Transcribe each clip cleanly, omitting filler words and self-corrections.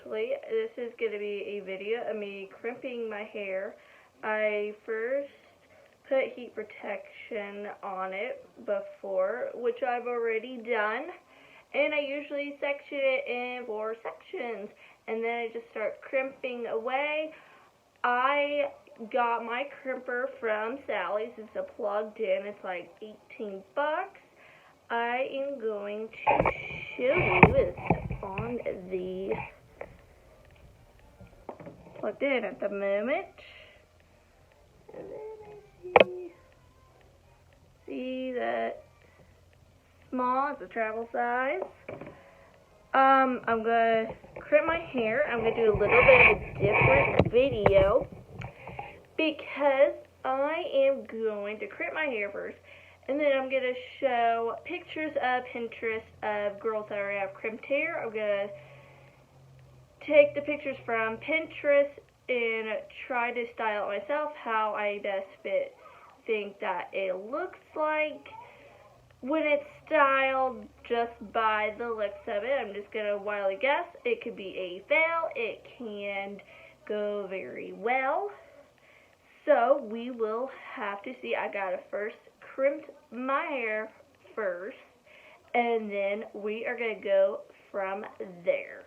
actually. This is going to be a video of me crimping my hair. I first put heat protection on it before, which I've already done. And I usually section it in 4 sections. And then I just start crimping away. I got my crimper from Sally's. It's a plugged in. It's like 18 bucks. I am going to show you it's on the plugged in at the moment. And then I see that small, it's a travel size. I'm gonna crimp my hair. I'm gonna do a little bit of a different video because I am going to crimp my hair first, and then I'm gonna show pictures of Pinterest of girls that already have crimped hair. I'm gonna take the pictures from Pinterest and try to style it myself how I best think that it looks like when it's styled just by the looks of it. I'm just going to wildly guess. It could be a fail. It can go very well. So we will have to see. I got to first crimp my hair first, and then we are going to go from there.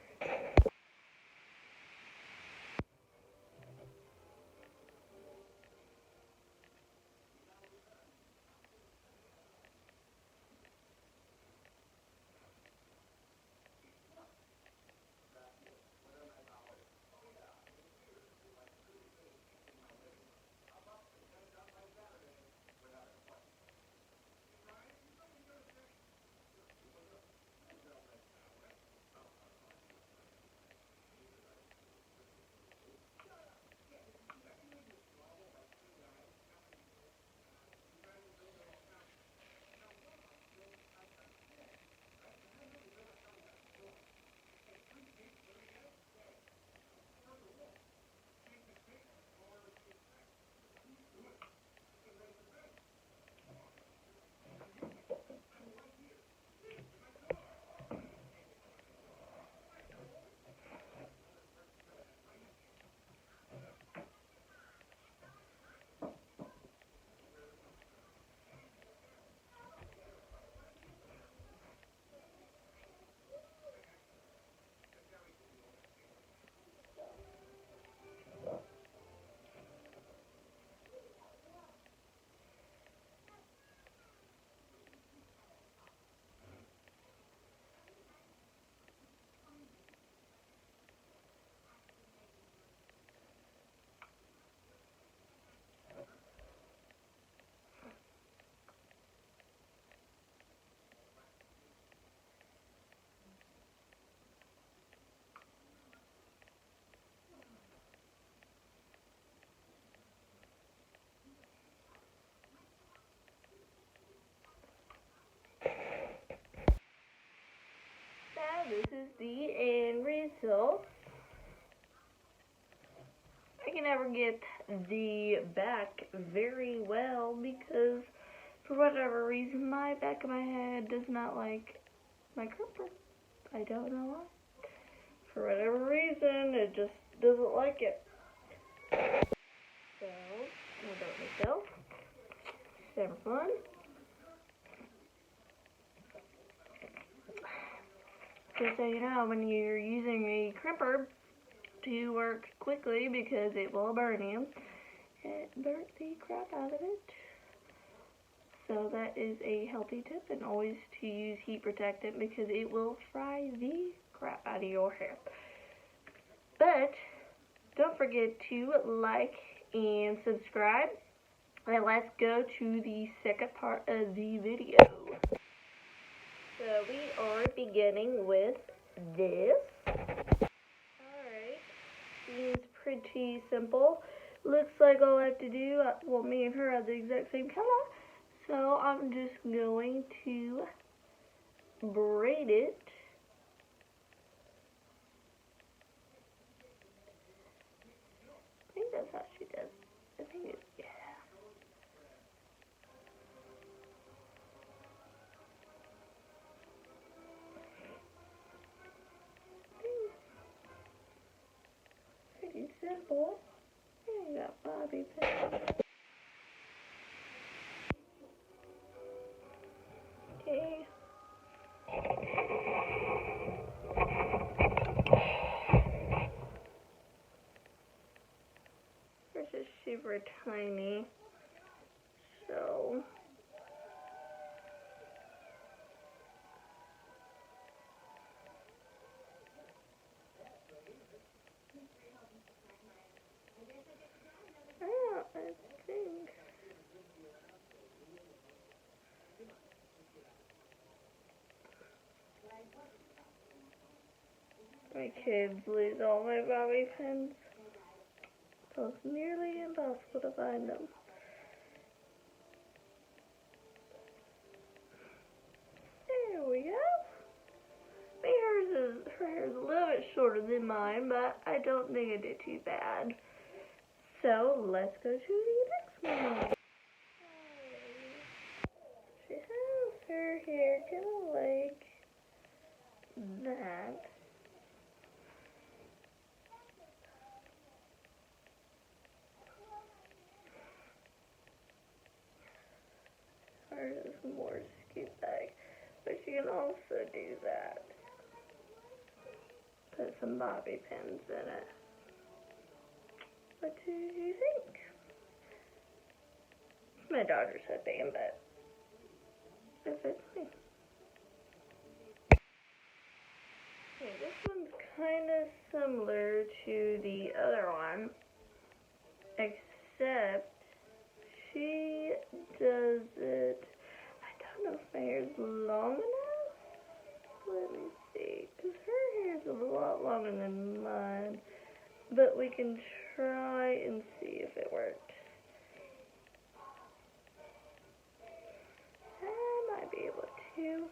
This is the end result. I can never get the back very well because for whatever reason my back of my head does not like my crimper. I don't know why. For whatever reason it just doesn't like it. So I'm gonna do it myself. Never fun. Just so you know, when you're using a crimper to work quickly because it will burn you, it burnt the crap out of it. So that is a healthy tip, and always to use heat protectant because it will fry the crap out of your hair. But don't forget to like and subscribe, and let's go to the second part of the video. So we are beginning with this. Alright, seems pretty simple. Looks like all I have to do, well, me and her have the exact same color. So I'm just going to braid it. I think that's how she does. I think it's, yeah. super tiny. So I think my kids lose all my bobby pins, so it's nearly impossible to find them. There we go. Her hair is a little bit shorter than mine, but I don't think I did too bad. So let's go to the next one. She has her hair kind of like that. Hers is more scoop back, but you can also do that. Put some bobby pins in it. What do you think? My daughter's opinion, but it fits me. Okay, this one's kind of similar to the other one, except she does it. I don't know if my hair is long enough. Let me see, because her hair is a lot longer than mine, but we can try and see if it works. I might be able to.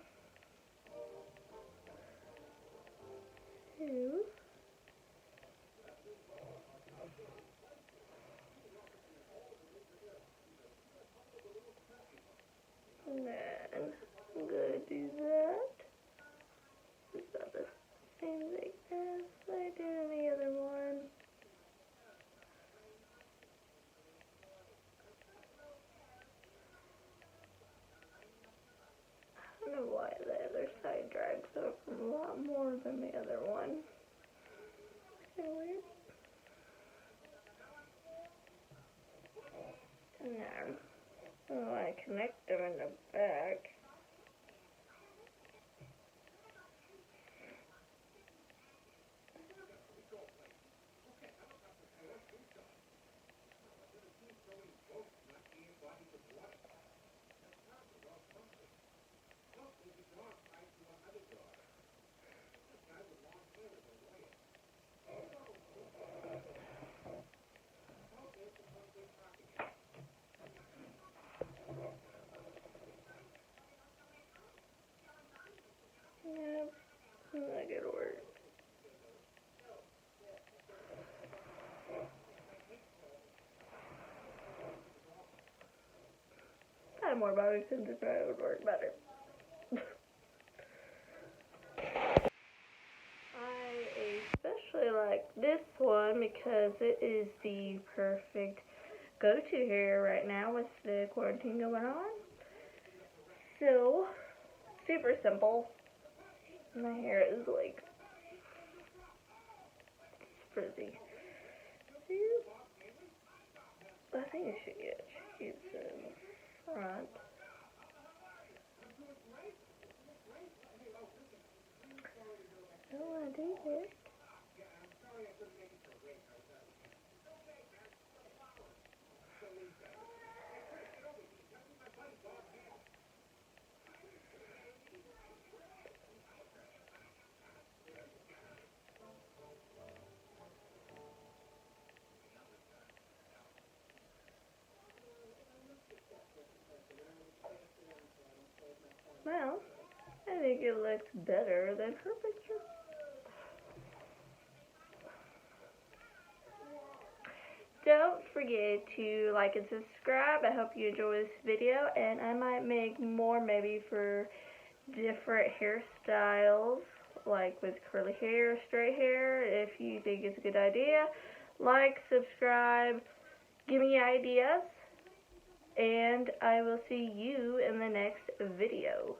And then I'm gonna do that. It's about the same thing as I did in the other one. I don't know why the other side drags over a lot more than the other one. Kind of weird. And then I connect them in the back. Yep, that could work. If I had more bobby pins, it probably would work better. I especially like this one because it is the perfect go-to hair right now with the quarantine going on. So, super simple. My hair is like frizzy. I think I should get cheese in front. Oh, I do it. Well, I think it looks better than her picture. Don't forget to like and subscribe. I hope you enjoy this video, and I might make more maybe for different hairstyles, like with curly hair, straight hair. If you think it's a good idea, like, subscribe, give me ideas, and I will see you in the next video.